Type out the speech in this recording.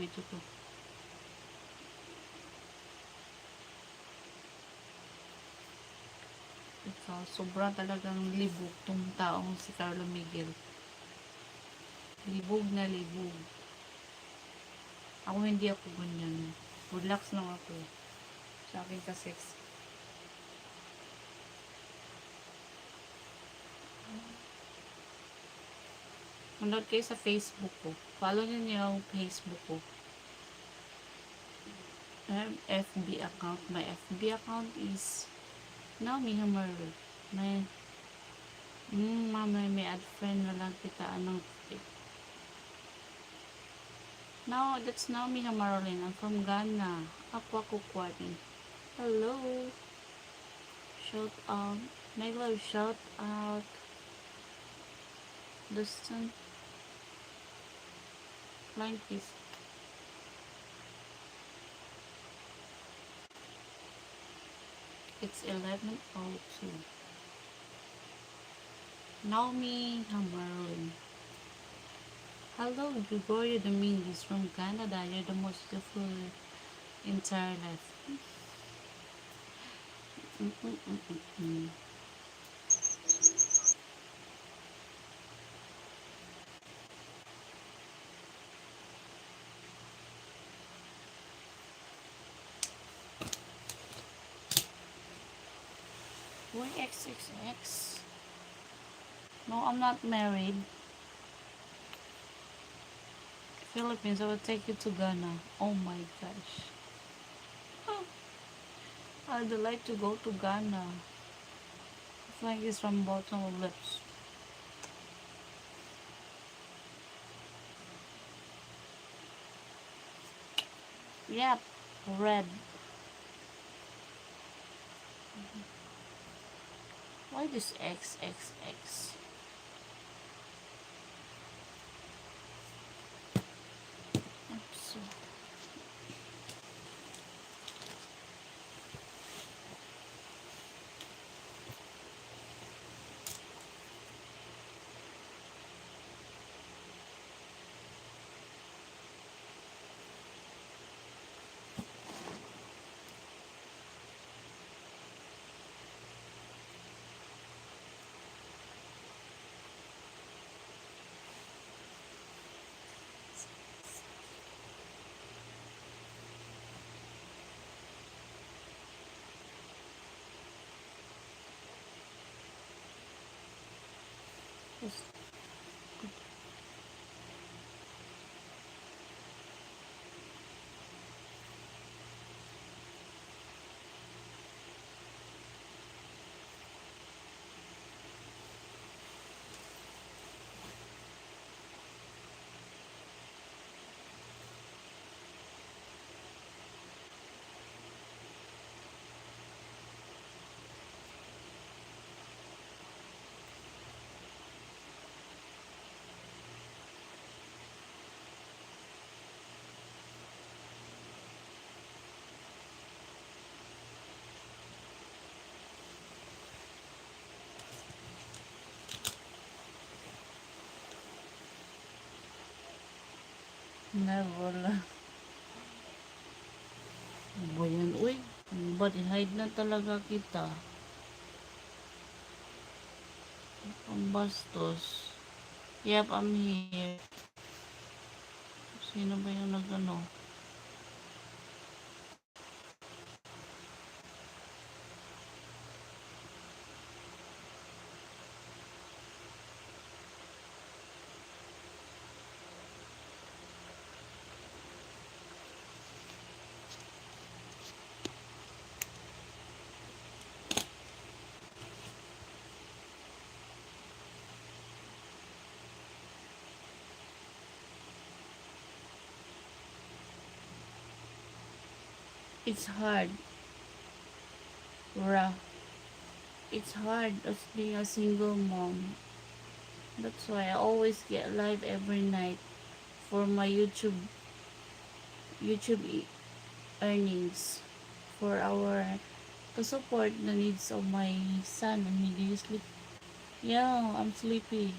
video to. Ikaw, sobra talagang libog tong taong si Carlo Miguel. Libog na libog. Ako hindi ako ganyan. Relax lang ako. Sa akin ka sex. Manood kayo sa Facebook ko. Follow niyo yung Facebook ko. I have FB account. My FB account is Naomi Hammer. Mama, may add friend na lang kita. Anong No, that's Naomi Hamarolin. I'm from Ghana. Aqua Kukwati. Hello. Shout out. My love, shout out. Dustin. Line please. It's 11:02. Naomi Hamarolin. Hello, Gregorio Dominguez from Canada. You're the most beautiful entire life. Why XXX? No, I'm not married. Philippines, I will take you to Ghana. Oh my gosh. I'd like to go to Ghana. It's like it's from bottom of lips. Yep, red. Why this XXX? So never. Ano ba yan? Uy, body hide na talaga kita. Ang bastos. Yep, I'm here. Sino ba yung nagano? It's hard. It's hard as being a single mom. That's why I always get live every night for my YouTube earnings for our to support the needs of my son and he do sleep. Yeah, I'm sleepy.